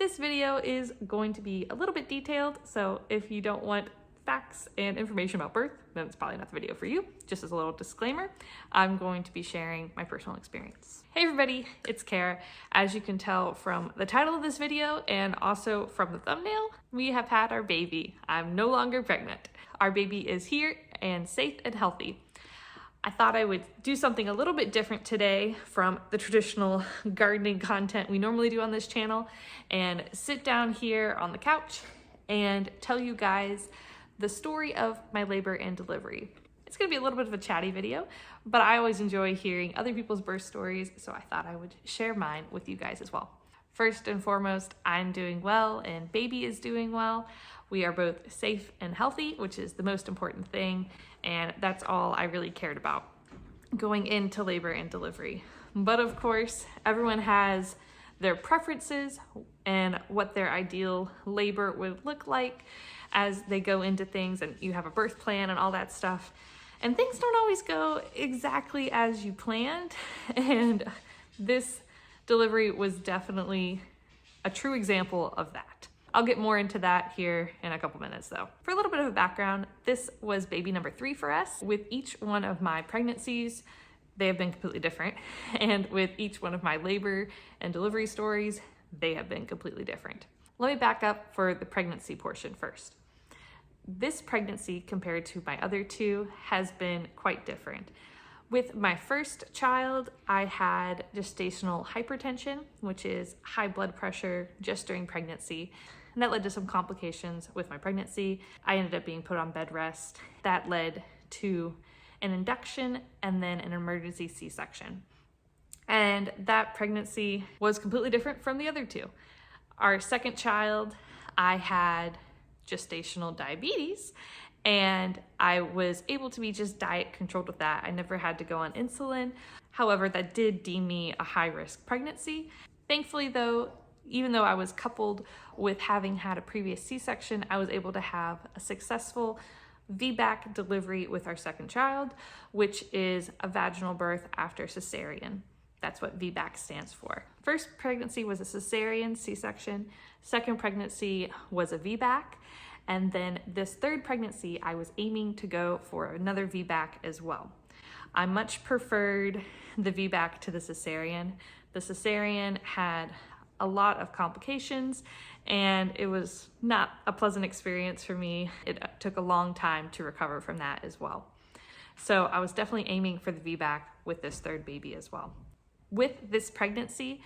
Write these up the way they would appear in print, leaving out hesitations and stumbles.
This video is going to be a little bit detailed, so if you don't want facts and information about birth, then it's probably not the video for you. Just as a little disclaimer, I'm going to be sharing my personal experience. Hey everybody, it's Cara. As you can tell from the title of this video and also from the thumbnail, we have had our baby. I'm no longer pregnant. Our baby is here and safe and healthy. I thought I would do something a little bit different today from the traditional gardening content we normally do on this channel and sit down here on the couch and tell you guys the story of my labor and delivery. It's gonna be a little bit of a chatty video, but I always enjoy hearing other people's birth stories, so I thought I would share mine with you guys as well. First and foremost, I'm doing well and baby is doing well. We are both safe and healthy, which is the most important thing, and that's all I really cared about going into labor and delivery. But of course, everyone has their preferences and what their ideal labor would look like as they go into things, and you have a birth plan and all that stuff. And things don't always go exactly as you planned, and this delivery was definitely a true example of that. I'll get more into that here in a couple minutes though. For a little bit of a background, this was baby number 3 for us. With each one of my pregnancies, they have been completely different. And with each one of my labor and delivery stories, they have been completely different. Let me back up for the pregnancy portion first. This pregnancy compared to my other two has been quite different. With my first child, I had gestational hypertension, which is high blood pressure just during pregnancy. And that led to some complications with my pregnancy. I ended up being put on bed rest. That led to an induction and then an emergency C-section. And that pregnancy was completely different from the other two. Our second child, I had gestational diabetes, and I was able to be just diet controlled with that. I never had to go on insulin. However, that did deem me a high-risk pregnancy. Thankfully though, even though I was coupled with having had a previous C-section, I was able to have a successful VBAC delivery with our second child, which is a vaginal birth after cesarean. That's what VBAC stands for. First pregnancy was a cesarean C-section. Second pregnancy was a VBAC. And then this third pregnancy, I was aiming to go for another VBAC as well. I much preferred the VBAC to the cesarean. The cesarean had a lot of complications and it was not a pleasant experience for me. It took a long time to recover from that as well. So I was definitely aiming for the VBAC with this third baby as well. With this pregnancy,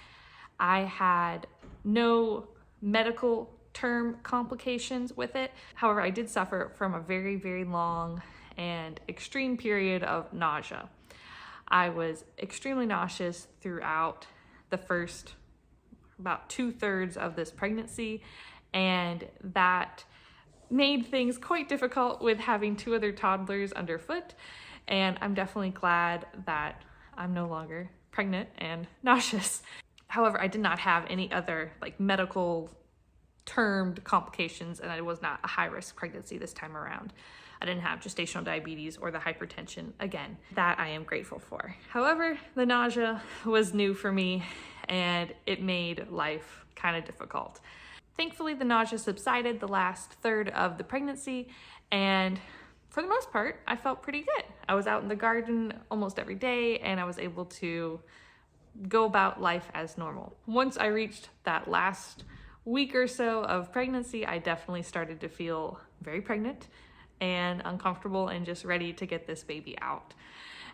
I had no medical term complications with it. However, I did suffer from a very, very long and extreme period of nausea. I was extremely nauseous throughout the first about 2/3 of this pregnancy, and that made things quite difficult with having 2 other toddlers underfoot. And I'm definitely glad that I'm no longer pregnant and nauseous. However, I did not have any other medical termed complications, and I was not a high-risk pregnancy this time around. I didn't have gestational diabetes or the hypertension again. That I am grateful for. However, the nausea was new for me and it made life kind of difficult. Thankfully, the nausea subsided the last third of the pregnancy, and for the most part, I felt pretty good. I was out in the garden almost every day and I was able to go about life as normal. Once I reached that last week or so of pregnancy, I definitely started to feel very pregnant and uncomfortable and just ready to get this baby out.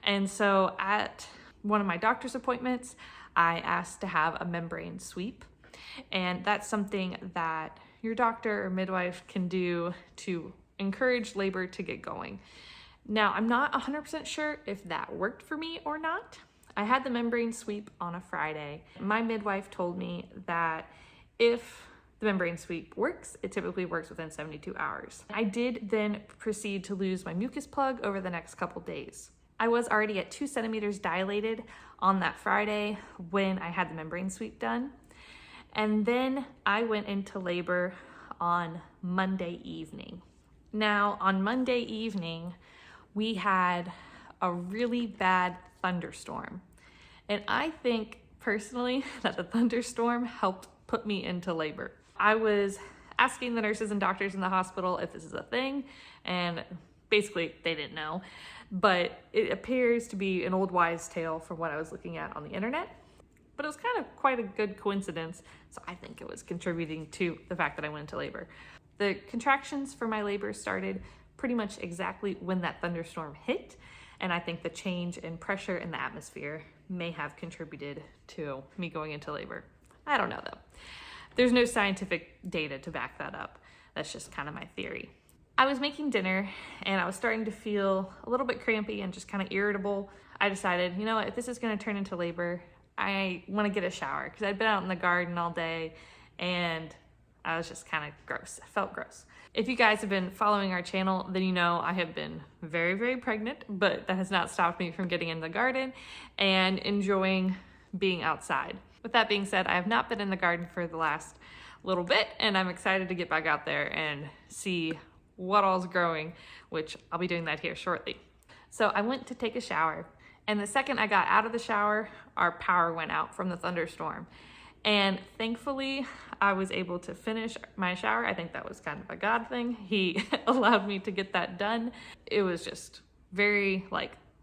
And so at one of my doctor's appointments, I asked to have a membrane sweep. And that's something that your doctor or midwife can do to encourage labor to get going. Now, I'm not 100% sure if that worked for me or not. I had the membrane sweep on a Friday. My midwife told me that if the membrane sweep works, it typically works within 72 hours. I did then proceed to lose my mucus plug over the next couple days. I was already at 2 centimeters dilated on that Friday when I had the membrane sweep done. And then I went into labor on Monday evening. Now, on Monday evening, we had a really bad thunderstorm. And I think personally that the thunderstorm helped put me into labor. I was asking the nurses and doctors in the hospital if this is a thing, and basically they didn't know, but it appears to be an old wives' tale from what I was looking at on the internet. But it was kind of quite a good coincidence, so I think it was contributing to the fact that I went into labor. The contractions for my labor started pretty much exactly when that thunderstorm hit, and I think the change in pressure in the atmosphere may have contributed to me going into labor. I don't know though. There's no scientific data to back that up. That's just kind of my theory. I was making dinner and I was starting to feel a little bit crampy and just kind of irritable. I decided, you know what, if this is going to turn into labor, I want to get a shower because I'd been out in the garden all day and I was just kind of gross. I felt gross. If you guys have been following our channel, then you know I have been very, very pregnant, but that has not stopped me from getting in the garden and enjoying being outside. With that being said, I have not been in the garden for the last little bit, and I'm excited to get back out there and see what all's growing, which I'll be doing that here shortly. So I went to take a shower, and the second I got out of the shower, our power went out from the thunderstorm. And thankfully, I was able to finish my shower. I think that was kind of a God thing. He allowed me to get that done. It was just very,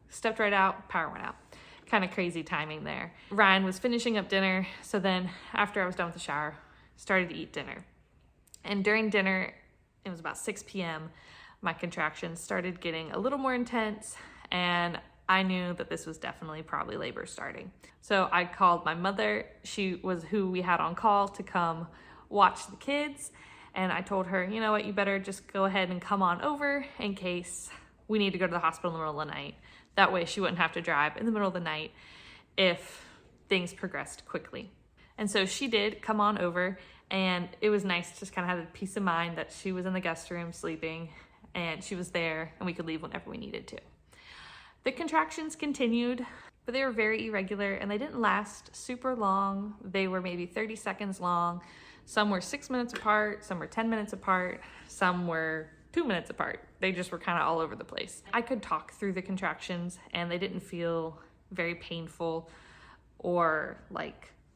stepped right out, power went out. Kind of crazy timing there. Ryan was finishing up dinner, so then after I was done with the shower, started to eat dinner. And during dinner, it was about 6 p.m., my contractions started getting a little more intense, and I knew that this was definitely probably labor starting. So I called my mother. She was who we had on call to come watch the kids. And I told her, you know what, you better just go ahead and come on over in case we need to go to the hospital in the middle of the night. That way she wouldn't have to drive in the middle of the night if things progressed quickly. And so she did come on over, and it was nice to just kind of have the peace of mind that she was in the guest room sleeping and she was there and we could leave whenever we needed to. The contractions continued, but they were very irregular and they didn't last super long. They were maybe 30 seconds long. Some were 6 minutes apart, some were 10 minutes apart, some were 2 minutes apart. They just were kind of all over the place. I could talk through the contractions and they didn't feel very painful or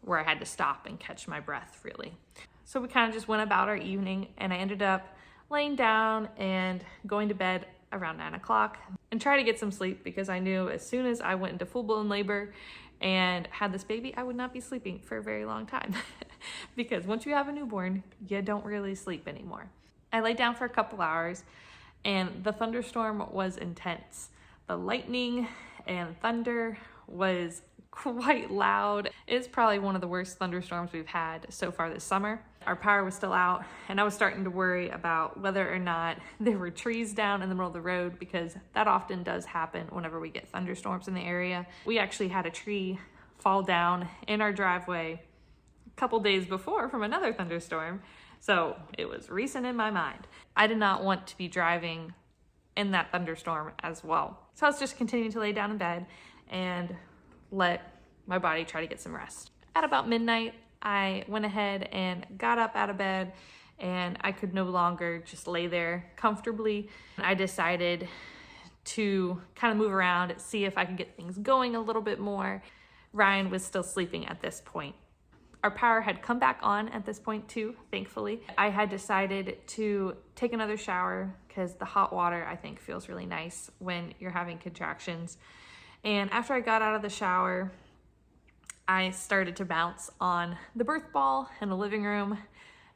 where I had to stop and catch my breath really. So we kind of just went about our evening, and I ended up laying down and going to bed around 9 o'clock and try to get some sleep because I knew as soon as I went into full-blown labor and had this baby, I would not be sleeping for a very long time because once you have a newborn, you don't really sleep anymore. I laid down for a couple hours and the thunderstorm was intense. The lightning and thunder was quite loud. It's probably one of the worst thunderstorms we've had so far this summer. Our power was still out, and I was starting to worry about whether or not there were trees down in the middle of the road because that often does happen whenever we get thunderstorms in the area. We actually had a tree fall down in our driveway a couple days before from another thunderstorm, so it was recent in my mind. I did not want to be driving in that thunderstorm as well. So I was just continuing to lay down in bed and let my body try to get some rest. At about midnight, I went ahead and got up out of bed and I could no longer just lay there comfortably. I decided to kind of move around, see if I could get things going a little bit more. Ryan was still sleeping at this point. Our power had come back on at this point too, thankfully. I had decided to take another shower because the hot water I think feels really nice when you're having contractions. And after I got out of the shower, I started to bounce on the birth ball in the living room,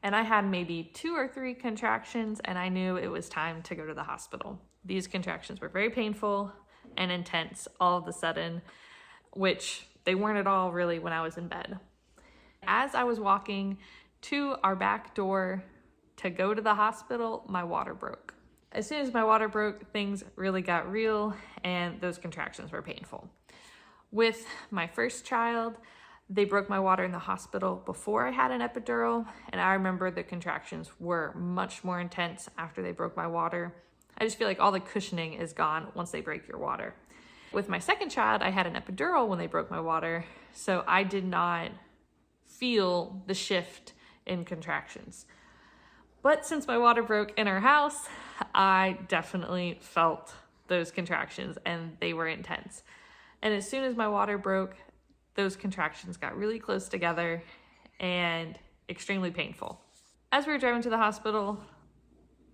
and I had maybe 2 or 3 contractions, and I knew it was time to go to the hospital. These contractions were very painful and intense all of a sudden, which they weren't at all really when I was in bed. As I was walking to our back door to go to the hospital, my water broke. As soon as my water broke, things really got real and those contractions were painful. With my first child, they broke my water in the hospital before I had an epidural, and I remember the contractions were much more intense after they broke my water. I just feel like all the cushioning is gone once they break your water. With my second child, I had an epidural when they broke my water, so I did not feel the shift in contractions. But since my water broke in our house, I definitely felt those contractions and they were intense. And as soon as my water broke, those contractions got really close together and extremely painful. As we were driving to the hospital,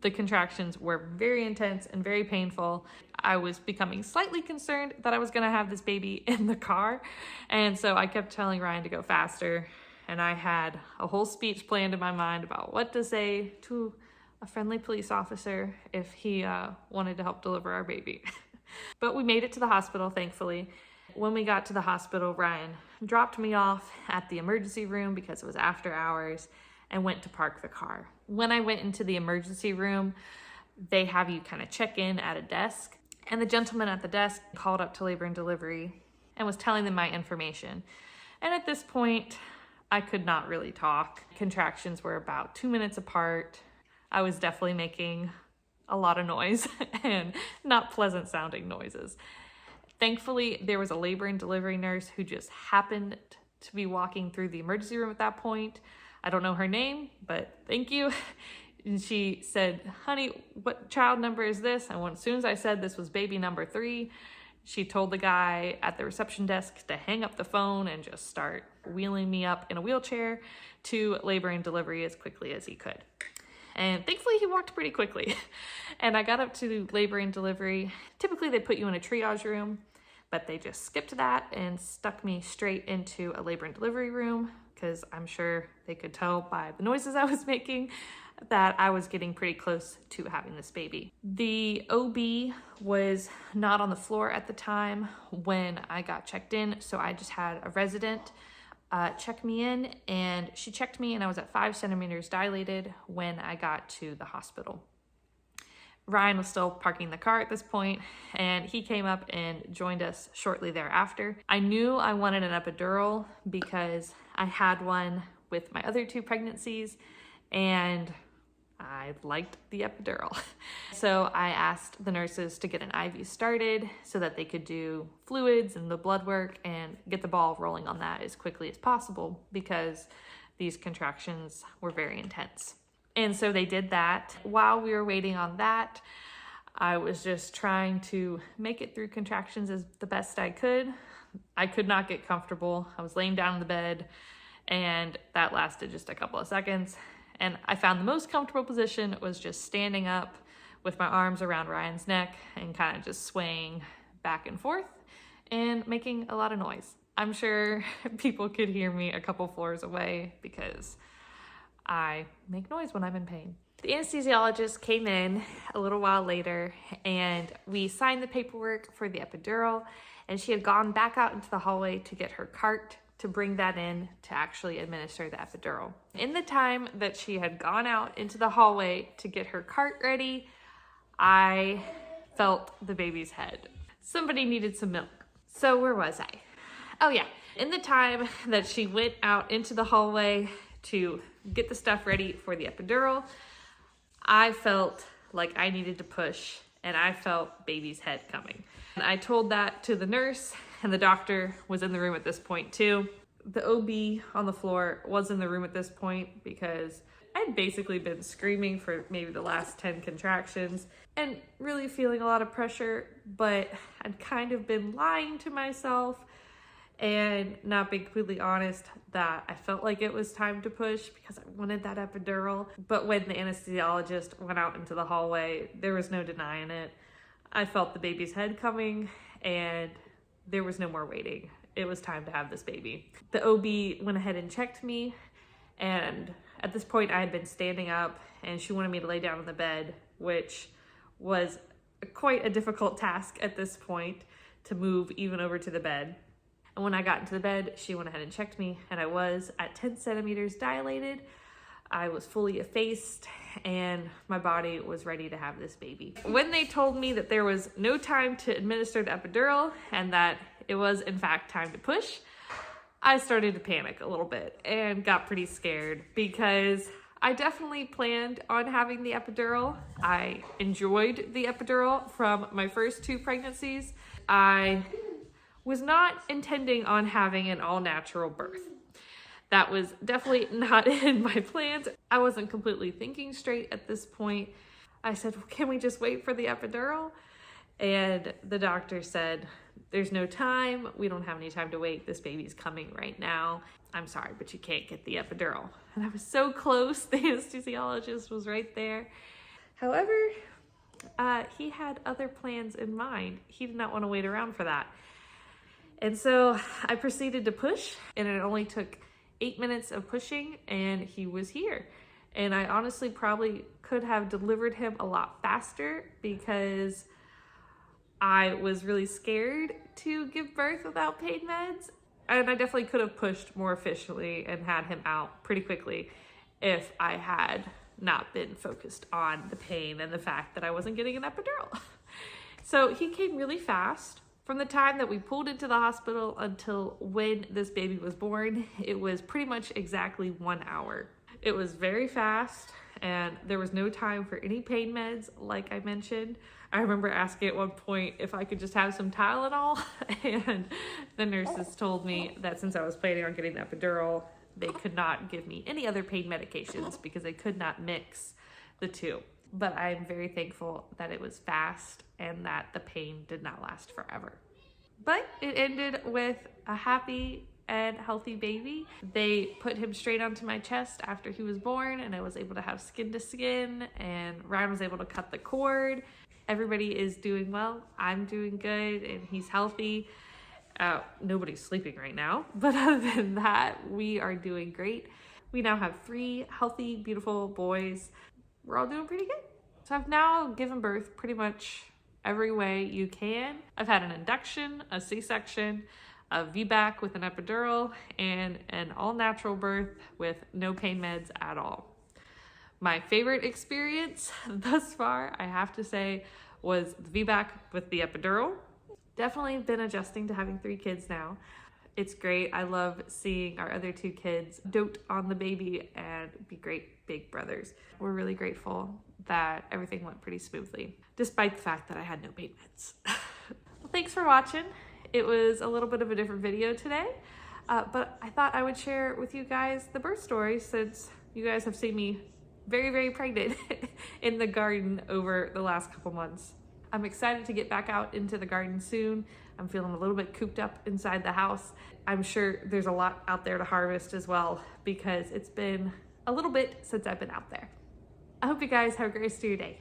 the contractions were very intense and very painful. I was becoming slightly concerned that I was gonna have this baby in the car. And so I kept telling Ryan to go faster. And I had a whole speech planned in my mind about what to say to a friendly police officer if he wanted to help deliver our baby. But we made it to the hospital, thankfully. When we got to the hospital, Ryan dropped me off at the emergency room because it was after hours and went to park the car. When I went into the emergency room, they have you kind of check in at a desk. And the gentleman at the desk called up to labor and delivery and was telling them my information. And at this point, I could not really talk. Contractions were about 2 minutes apart. I was definitely making a lot of noise and not pleasant sounding noises. Thankfully, there was a labor and delivery nurse who just happened to be walking through the emergency room at that point. I don't know her name, but thank you. And she said, honey, what child number is this? And as soon as I said this was baby number 3, she told the guy at the reception desk to hang up the phone and just start wheeling me up in a wheelchair to labor and delivery as quickly as he could. And thankfully he walked pretty quickly. And I got up to labor and delivery. Typically they put you in a triage room, but they just skipped that and stuck me straight into a labor and delivery room because I'm sure they could tell by the noises I was making that I was getting pretty close to having this baby. The OB was not on the floor at the time when I got checked in, so I just had a resident check me in, and she checked me and I was at 5 centimeters dilated when I got to the hospital. Ryan was still parking the car at this point, and he came up and joined us shortly thereafter. I knew I wanted an epidural because I had one with my other 2 pregnancies, and I liked the epidural. So I asked the nurses to get an IV started so that they could do fluids and the blood work and get the ball rolling on that as quickly as possible because these contractions were very intense. And so they did that. While we were waiting on that, I was just trying to make it through contractions as the best I could. I could not get comfortable. I was laying down in the bed, and that lasted just a couple of seconds. And I found the most comfortable position was just standing up with my arms around Ryan's neck and kind of just swaying back and forth and making a lot of noise. I'm sure people could hear me a couple floors away because I make noise when I'm in pain. The anesthesiologist came in a little while later and we signed the paperwork for the epidural, and she had gone back out into the hallway to get her cart to bring that in to actually administer the epidural. In the time that she had gone out into the hallway to get her cart ready, I felt the baby's head. Somebody needed some milk. So where was I? Oh yeah, in the time that she went out into the hallway to get the stuff ready for the epidural, I felt like I needed to push, and I felt baby's head coming. And I told that to the nurse, and the doctor was in the room at this point too. The OB on the floor was in the room at this point because I'd basically been screaming for maybe the last 10 contractions and really feeling a lot of pressure, but I'd kind of been lying to myself and not being completely honest that I felt like it was time to push because I wanted that epidural. But when the anesthesiologist went out into the hallway, there was no denying it. I felt the baby's head coming, and there was no more waiting. It was time to have this baby. The OB went ahead and checked me, and at this point I had been standing up, and she wanted me to lay down in the bed, which was quite a difficult task at this point to move even over to the bed. And when I got into the bed, she went ahead and checked me, and I was at 10 centimeters dilated. I was fully effaced, and my body was ready to have this baby. When they told me that there was no time to administer the epidural and that it was in fact time to push, I started to panic a little bit and got pretty scared because I definitely planned on having the epidural. I enjoyed the epidural from my first 2 pregnancies. I was not intending on having an all-natural birth. That was definitely not in my plans. I wasn't completely thinking straight at this point. I said, well, can we just wait for the epidural? And the doctor said, there's no time. We don't have any time to wait. This baby's coming right now. I'm sorry, but you can't get the epidural. And I was so close. The anesthesiologist was right there. However, he had other plans in mind. He did not want to wait around for that. And so I proceeded to push, and it only took 8 minutes of pushing and he was here. And I honestly probably could have delivered him a lot faster because I was really scared to give birth without pain meds. And I definitely could have pushed more efficiently and had him out pretty quickly if I had not been focused on the pain and the fact that I wasn't getting an epidural. So he came really fast. From the time that we pulled into the hospital until when this baby was born, it was pretty much exactly 1 hour. It was very fast and there was no time for any pain meds, like I mentioned. I remember asking at one point if I could just have some Tylenol, and the nurses told me that since I was planning on getting the epidural, they could not give me any other pain medications because they could not mix the two. But I'm very thankful that it was fast and that the pain did not last forever. But it ended with a happy and healthy baby. They put him straight onto my chest after he was born, and I was able to have skin to skin, and Ryan was able to cut the cord. Everybody is doing well. I'm doing good and he's healthy. Nobody's sleeping right now, but other than that, we are doing great. We now have 3 healthy, beautiful boys. We're all doing pretty good. So I've now given birth pretty much every way you can. I've had an induction, a C-section, a VBAC with an epidural, and an all-natural birth with no pain meds at all. My favorite experience thus far, I have to say, was the VBAC with the epidural. Definitely been adjusting to having 3 kids now. It's great. I love seeing our other 2 kids dote on the baby and be great big brothers. We're really grateful that everything went pretty smoothly, despite the fact that I had no pain meds. Well, thanks for watching. It was a little bit of a different video today, but I thought I would share with you guys the birth story since you guys have seen me very, very pregnant in the garden over the last couple months. I'm excited to get back out into the garden soon. I'm feeling a little bit cooped up inside the house. I'm sure there's a lot out there to harvest as well because it's been a little bit since I've been out there. I hope you guys have a great rest of your day.